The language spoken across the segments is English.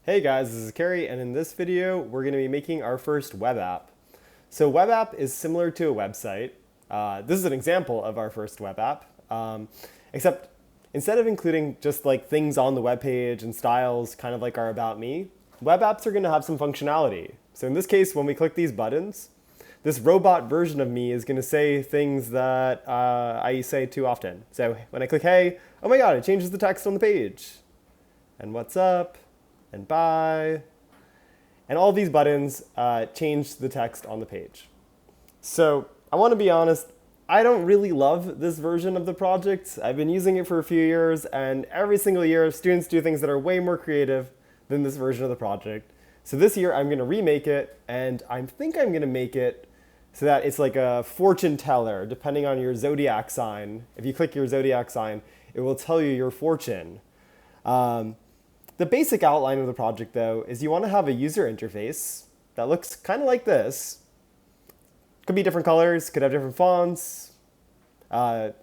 Hey guys, this is Carrie, and in this video, we're going to be making our first web app. So web app is similar to a website. This is an example of our first web app, except instead of including just like things on the web page and styles, kind of like our About Me, web apps are going to have some functionality. So in this case, when we click these buttons, this robot version of me is going to say things that I say too often. So when I click hey, oh my god, it changes the text on the page. And what's up? And bye. And all these buttons change the text on the page. So I want to be honest, I don't really love this version of the project. I've been using it for a few years, and every single year students do things that are way more creative than this version of the project. So this year I'm going to remake it, and I think I'm going to make it so that it's like a fortune teller, depending on your zodiac sign. If you click your zodiac sign, it will tell you your fortune. The basic outline of the project, though, is you want to have a user interface that looks kind of like this. Could be different colors, could have different fonts. It's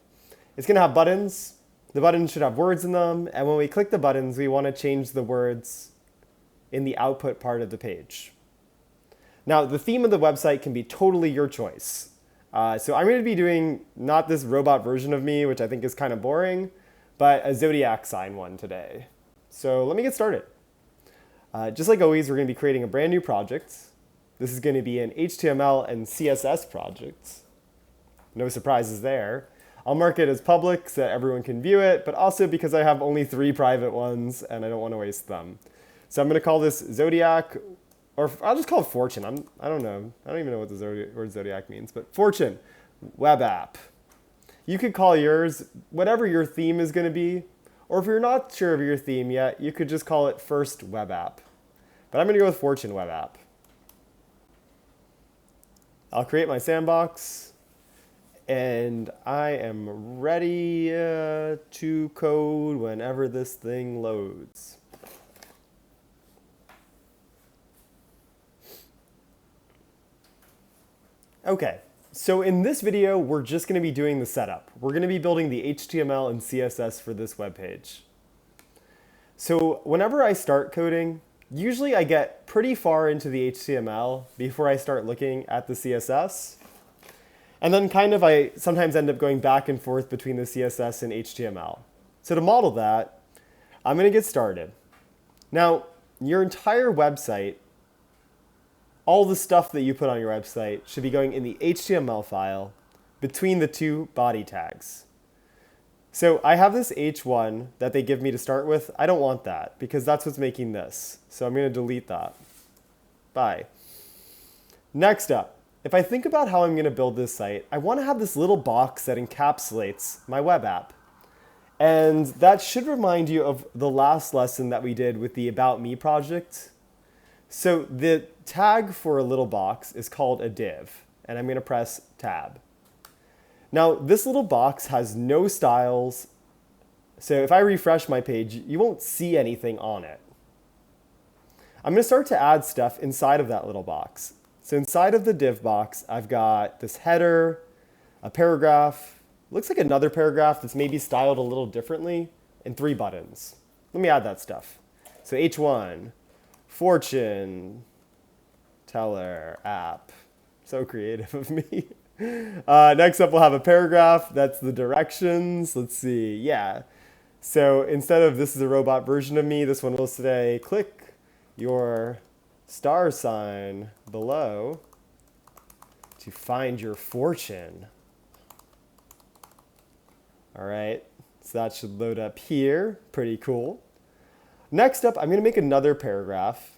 going to have buttons. The buttons should have words in them. And when we click the buttons, we want to change the words in the output part of the page. Now, the theme of the website can be totally your choice. So I'm going to be doing not this robot version of me, which I think is kind of boring, but a zodiac sign one today. So let me get started. Just like always, we're going to be creating a brand new project. This is going to be an HTML and CSS project. No surprises there. I'll mark it as public so that everyone can view it, but also because I have only 3 private ones and I don't want to waste them. So I'm going to call this Zodiac, or I'll just call it Fortune. I don't know. I don't even know what the word Zodiac means, but Fortune web app. You could call yours whatever your theme is going to be. Or if you're not sure of your theme yet, you could just call it First Web App. But I'm going to go with Fortune Web App. I'll create my sandbox, and I am ready to code whenever this thing loads. Okay. So in this video, we're just going to be doing the setup. We're going to be building the HTML and CSS for this web page. So whenever I start coding, usually I get pretty far into the HTML before I start looking at the CSS. And then I sometimes end up going back and forth between the CSS and HTML. So to model that, I'm going to get started. Now, your entire website, all the stuff that you put on your website should be going in the HTML file between the 2 body tags. So I have this H1 that they give me to start with. I don't want that because that's what's making this. So I'm going to delete that. Bye. Next up, if I think about how I'm going to build this site, I want to have this little box that encapsulates my web app. And that should remind you of the last lesson that we did with the About Me project. So the tag for a little box is called a div, and I'm going to press tab. Now, this little box has no styles, so if I refresh my page, you won't see anything on it. I'm going to start to add stuff inside of that little box. So inside of the div box, I've got this header, a paragraph, looks like another paragraph that's maybe styled a little differently, and 3 buttons. Let me add that stuff. So H1. Fortune teller app. So creative of me. Next up, we'll have a paragraph. That's the directions. Let's see. Yeah. So instead of this is a robot version of me, this one will say, click your star sign below to find your fortune. All right. So that should load up here. Pretty cool. Next up, I'm going to make another paragraph,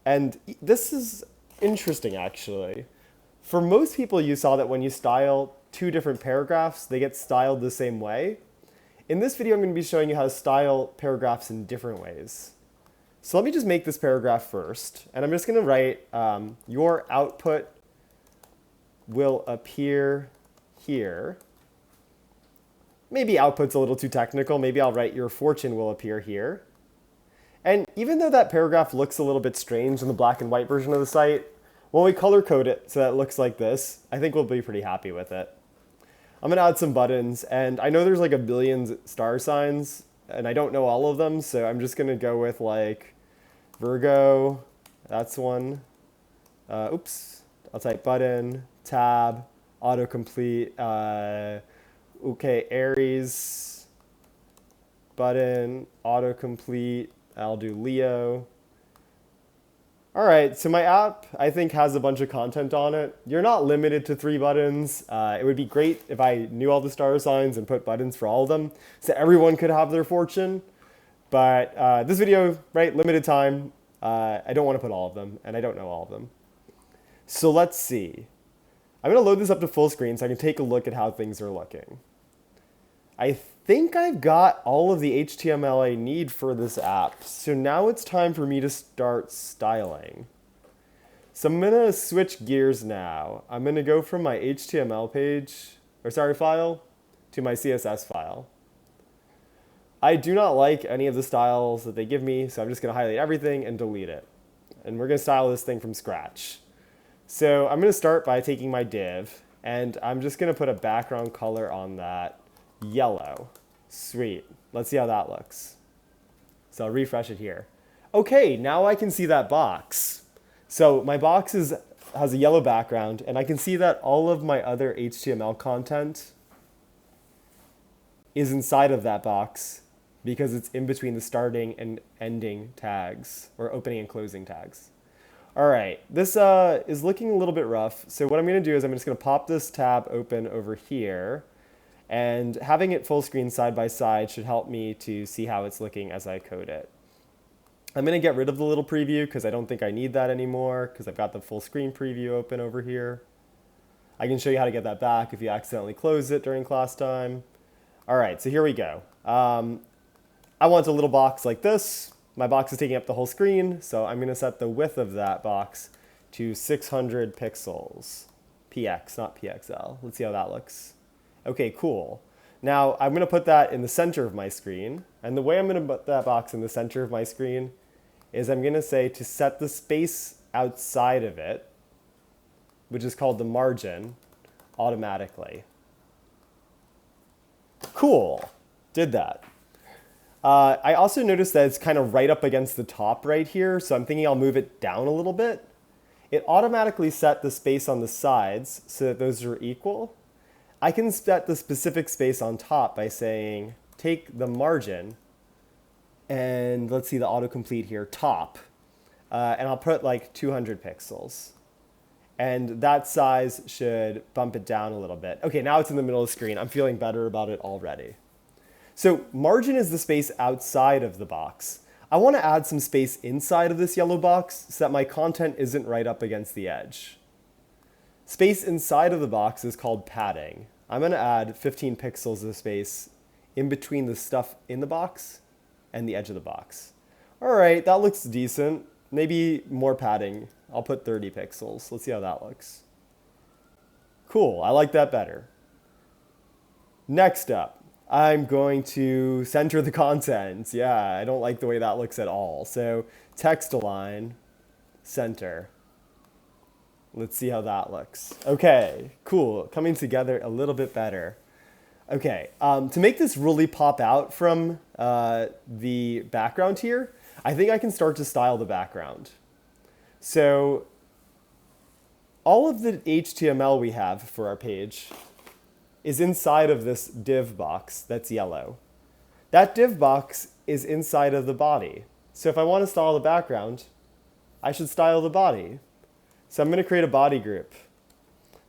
and this is interesting, actually. For most people, you saw that when you style 2 different paragraphs, they get styled the same way. In this video, I'm going to be showing you how to style paragraphs in different ways. So let me just make this paragraph first, and I'm just going to write, your output will appear here. Maybe output's a little too technical. Maybe I'll write your fortune will appear here. And even though that paragraph looks a little bit strange in the black and white version of the site, when we color code it so that it looks like this, I think we'll be pretty happy with it. I'm going to add some buttons, and I know there's like a billion star signs, and I don't know all of them, so I'm just going to go with like Virgo, that's one. Oops, I'll type button, tab, autocomplete. Okay, Aries, button, autocomplete. I'll do Leo. All right, so my app, I think, has a bunch of content on it. You're not limited to 3 buttons. It would be great if I knew all the star signs and put buttons for all of them so everyone could have their fortune. But this video, right, limited time. I don't want to put all of them, and I don't know all of them. So let's see. I'm going to load this up to full screen so I can take a look at how things are looking. I think I've got all of the HTML I need for this app. So now it's time for me to start styling. So I'm going to switch gears now. I'm going to go from my HTML file to my CSS file. I do not like any of the styles that they give me, so I'm just going to highlight everything and delete it. And we're going to style this thing from scratch. So I'm going to start by taking my div, and I'm just going to put a background color on that. Yellow. Sweet. Let's see how that looks. So I'll refresh it here. Okay, now I can see that box. So my box has a yellow background, and I can see that all of my other HTML content is inside of that box because it's in between the starting and ending tags, or opening and closing tags. All right, this is looking a little bit rough. So what I'm going to do is I'm just going to pop this tab open over here. And having it full screen side by side should help me to see how it's looking as I code it. I'm going to get rid of the little preview because I don't think I need that anymore because I've got the full screen preview open over here. I can show you how to get that back if you accidentally close it during class time. All right, so here we go. I want a little box like this. My box is taking up the whole screen, so I'm going to set the width of that box to 600 pixels. PX, not PXL. Let's see how that looks. Okay, cool. Now I'm going to put that in the center of my screen. And the way I'm going to put that box in the center of my screen is I'm going to say to set the space outside of it, which is called the margin, automatically. Cool. Did that. I also noticed that it's kind of right up against the top right here, so I'm thinking I'll move it down a little bit. It automatically set the space on the sides so that those are equal. I can set the specific space on top by saying, take the margin, and let's see the autocomplete here, top, and I'll put like 200 pixels. And that size should bump it down a little bit. Okay, now it's in the middle of the screen. I'm feeling better about it already. So margin is the space outside of the box. I want to add some space inside of this yellow box so that my content isn't right up against the edge. Space inside of the box is called padding. I'm going to add 15 pixels of space in between the stuff in the box and the edge of the box. All right, that looks decent. Maybe more padding. I'll put 30 pixels. Let's see how that looks. Cool, I like that better. Next up, I'm going to center the content. Yeah, I don't like the way that looks at all. So text align, center. Let's see how that looks. Okay, cool. Coming together a little bit better. Okay, to make this really pop out from the background here, I think I can start to style the background. So all of the HTML we have for our page is inside of this div box that's yellow. That div box is inside of the body. So if I want to style the background, I should style the body. So I'm going to create a body group.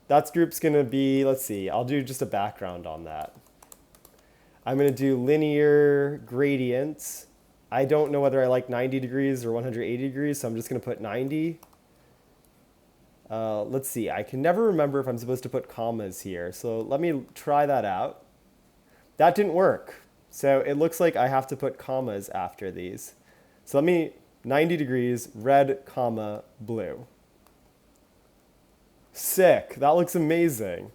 That group's going to be, let's see, I'll do just a background on that. I'm going to do linear gradients. I don't know whether I like 90 degrees or 180 degrees, so I'm just going to put 90. Let's see, I can never remember if I'm supposed to put commas here, so let me try that out. That didn't work. So it looks like I have to put commas after these. So let me, 90 degrees, red, comma, blue. Sick, that looks amazing.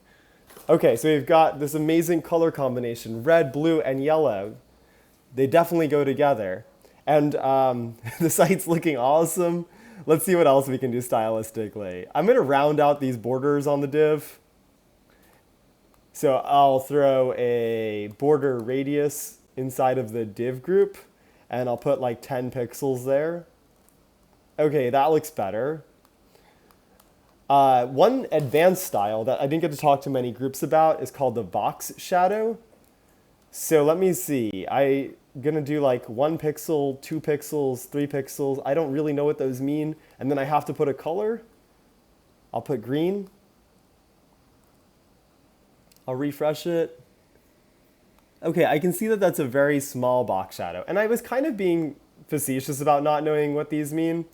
Okay, so we've got this amazing color combination, red, blue, and yellow. They definitely go together. And the site's looking awesome. Let's see what else we can do stylistically. I'm gonna round out these borders on the div. So I'll throw a border radius inside of the div group, and I'll put like 10 pixels there. Okay, that looks better. One advanced style that I didn't get to talk to many groups about is called the box shadow. So let me see. I'm gonna do like 1 pixel, 2 pixels, 3 pixels. I don't really know what those mean. And then I have to put a color. I'll put green. I'll refresh it. Okay, I can see that that's a very small box shadow. And I was kind of being facetious about not knowing what these mean.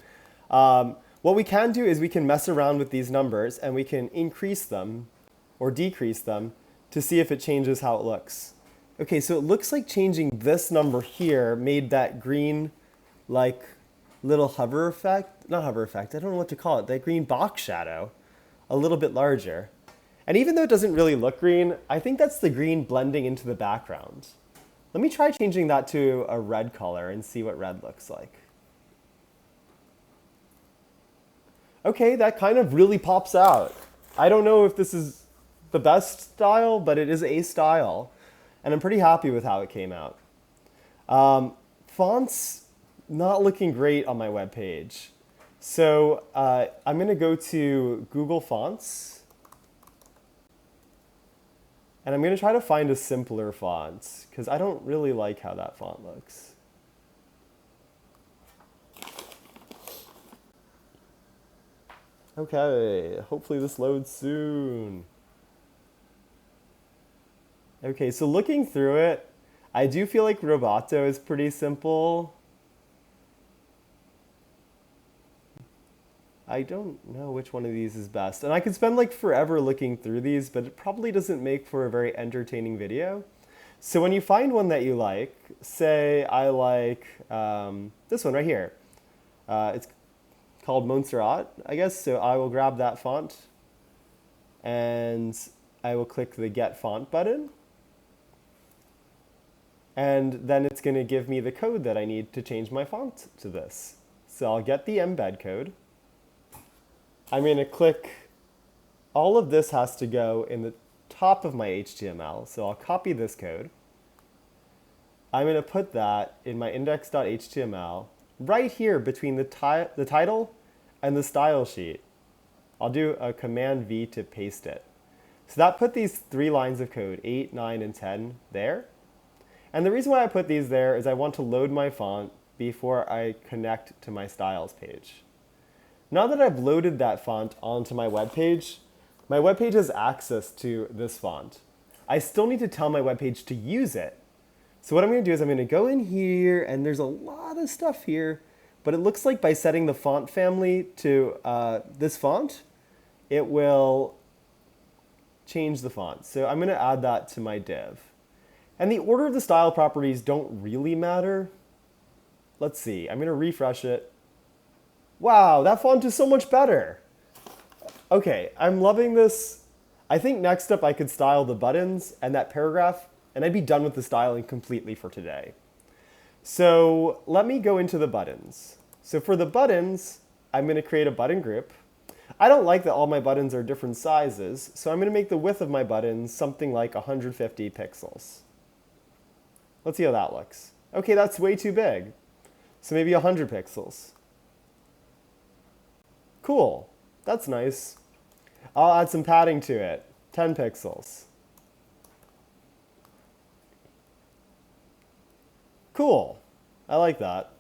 What we can do is we can mess around with these numbers and we can increase them or decrease them to see if it changes how it looks. Okay, so it looks like changing this number here made that green, like, little hover effect, not hover effect, I don't know what to call it, that green box shadow, a little bit larger. And even though it doesn't really look green, I think that's the green blending into the background. Let me try changing that to a red color and see what red looks like. Okay, that kind of really pops out. I don't know if this is the best style, but it is a style. And I'm pretty happy with how it came out. Fonts, not looking great on my web page. So I'm going to go to Google Fonts. And I'm going to try to find a simpler font, because I don't really like how that font looks. Okay, hopefully this loads soon. Okay, so looking through it, I do feel like Roboto is pretty simple. I don't know which one of these is best. And I could spend like forever looking through these, but it probably doesn't make for a very entertaining video. So when you find one that you like, say I like this one right here. It's called Montserrat, I guess. So I will grab that font and I will click the Get Font button. And then it's going to give me the code that I need to change my font to this. So I'll get the embed code. I'm going to click, all of this has to go in the top of my HTML. So I'll copy this code. I'm going to put that in my index.html right here between the title and the style sheet. I'll do a Command V to paste it. So that put these 3 lines of code, 8, 9, and 10 there. And the reason why I put these there is I want to load my font before I connect to my styles page. Now that I've loaded that font onto my web page has access to this font. I still need to tell my web page to use it. So what I'm going to do is I'm going to go in here, and there's a lot of stuff here, but it looks like by setting the font family to this font, it will change the font. So I'm going to add that to my div. And the order of the style properties don't really matter. Let's see, I'm going to refresh it. Wow, that font is so much better. Okay, I'm loving this. I think next up I could style the buttons and that paragraph, and I'd be done with the styling completely for today. So let me go into the buttons. So for the buttons, I'm going to create a button group. I don't like that all my buttons are different sizes, so I'm going to make the width of my buttons something like 150 pixels. Let's see how that looks. Okay, that's way too big. So maybe 100 pixels. Cool, that's nice. I'll add some padding to it, 10 pixels. Cool, I like that.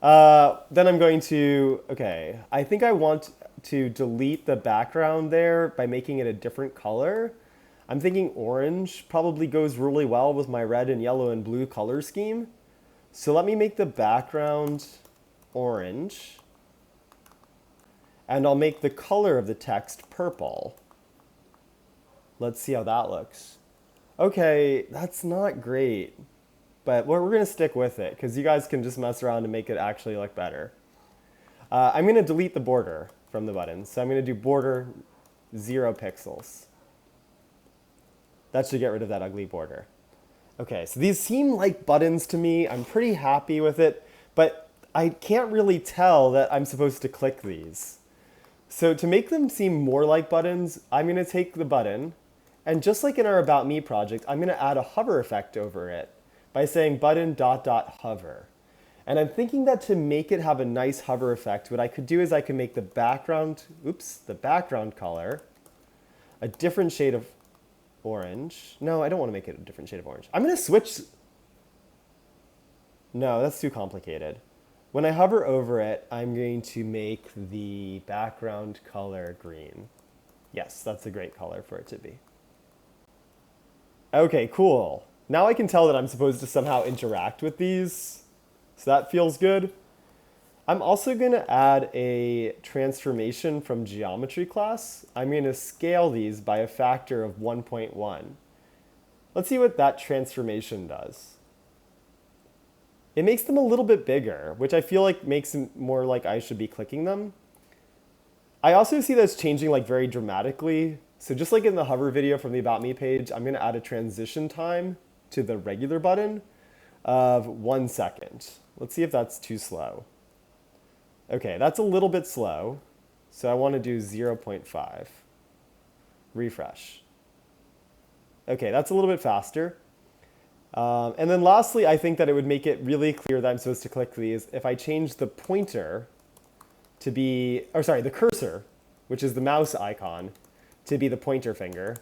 Then I'm going to, okay, I think I want to delete the background there by making it a different color. I'm thinking orange probably goes really well with my red and yellow and blue color scheme. So let me make the background orange. And I'll make the color of the text purple. Let's see how that looks. Okay, that's not great, but we're going to stick with it because you guys can just mess around and make it actually look better. I'm going to delete the border from the button. So I'm going to do border 0 pixels. That should get rid of that ugly border. Okay, so these seem like buttons to me. I'm pretty happy with it, but I can't really tell that I'm supposed to click these. So to make them seem more like buttons, I'm going to take the button, and just like in our About Me project, I'm going to add a hover effect over it by saying button ... hover. And I'm thinking that to make it have a nice hover effect, what I could do is I could make the background color a different shade of orange. No, I don't want to make it a different shade of orange. I'm going to switch. No, that's too complicated. When I hover over it, I'm going to make the background color green. Yes, that's a great color for it to be. Okay, cool. Now I can tell that I'm supposed to somehow interact with these, so that feels good. I'm also going to add a transformation from geometry class. I'm going to scale these by a factor of 1.1. Let's see what that transformation does. It makes them a little bit bigger, which I feel like makes it more like I should be clicking them. I also see this changing like very dramatically. So just like in the hover video from the About Me page, I'm going to add a transition time to the regular button of 1 second. Let's see if that's too slow. Okay, that's a little bit slow. So I want to do 0.5. Refresh. Okay, that's a little bit faster. And then lastly, I think that it would make it really clear that I'm supposed to click these if I change the pointer to be, or sorry, the cursor, which is the mouse icon, to be the pointer finger.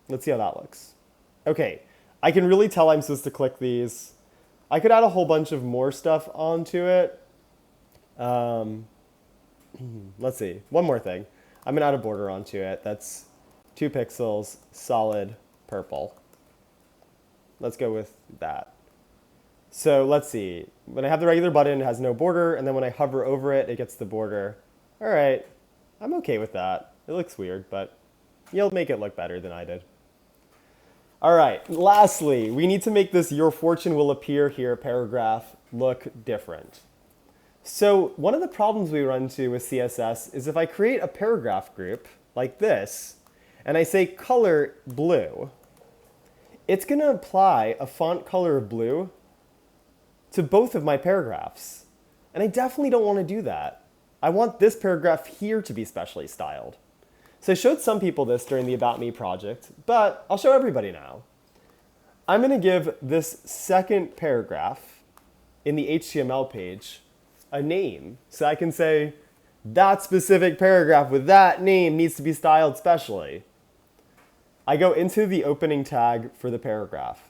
Let's see how that looks. Okay, I can really tell I'm supposed to click these. I could add a whole bunch of more stuff onto it. Let's see, one more thing. I'm gonna add a border onto it. That's 2 pixels, solid purple. Let's go with that. So let's see. When I have the regular button, it has no border, and then when I hover over it, it gets the border. All right, I'm okay with that. It looks weird, but you'll make it look better than I did. All right, lastly, we need to make this "Your fortune will appear here" paragraph look different. So one of the problems we run into with CSS is if I create a paragraph group like this, and I say color blue, it's going to apply a font color of blue to both of my paragraphs. And I definitely don't want to do that. I want this paragraph here to be specially styled. So I showed some people this during the About Me project, but I'll show everybody now. I'm going to give this second paragraph in the HTML page a name. So I can say, that specific paragraph with that name needs to be styled specially. I go into the opening tag for the paragraph.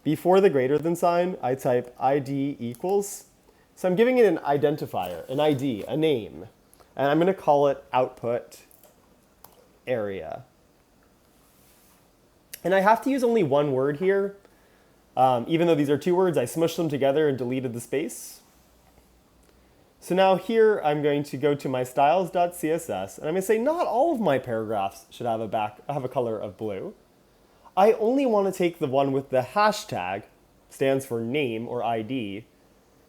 Before the greater than sign, I type ID equals. So I'm giving it an identifier, an ID, a name. And I'm going to call it output area. And I have to use only one word here. Even though these are 2 words, I smushed them together and deleted the space. So now here I'm going to go to my styles.css, and I'm going to say not all of my paragraphs should have a color of blue. I only want to take the one with the hashtag, stands for name or ID,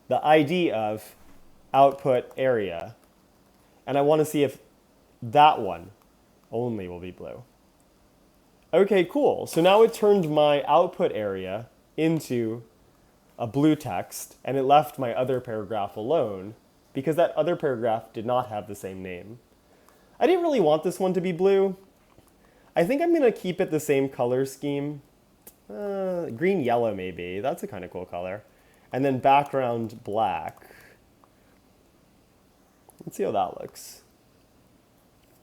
the ID of output area. And I want to see if that one only will be blue. Okay, cool. So now it turned my output area into a blue text, and it left my other paragraph alone because that other paragraph did not have the same name. I didn't really want this one to be blue. I think I'm going to keep it the same color scheme. Green, yellow maybe. That's a kind of cool color. And then background black. Let's see how that looks.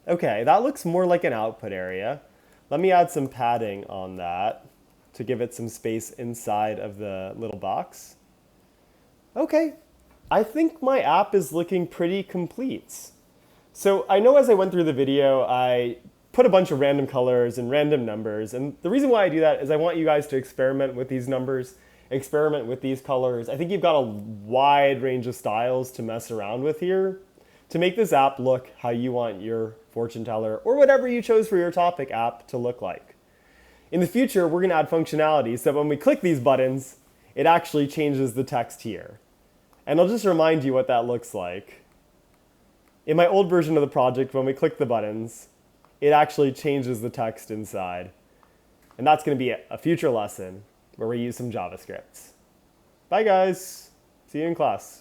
Okay, that looks more like an output area. Let me add some padding on that to give it some space inside of the little box. Okay, I think my app is looking pretty complete. So I know as I went through the video, I put a bunch of random colors and random numbers. And the reason why I do that is I want you guys to experiment with these numbers, experiment with these colors. I think you've got a wide range of styles to mess around with here to make this app look how you want your fortune teller or whatever you chose for your topic app to look like. In the future, we're going to add functionality so when we click these buttons, it actually changes the text here. And I'll just remind you what that looks like. In my old version of the project, when we click the buttons, it actually changes the text inside. And that's going to be a future lesson where we use some JavaScript. Bye guys. See you in class.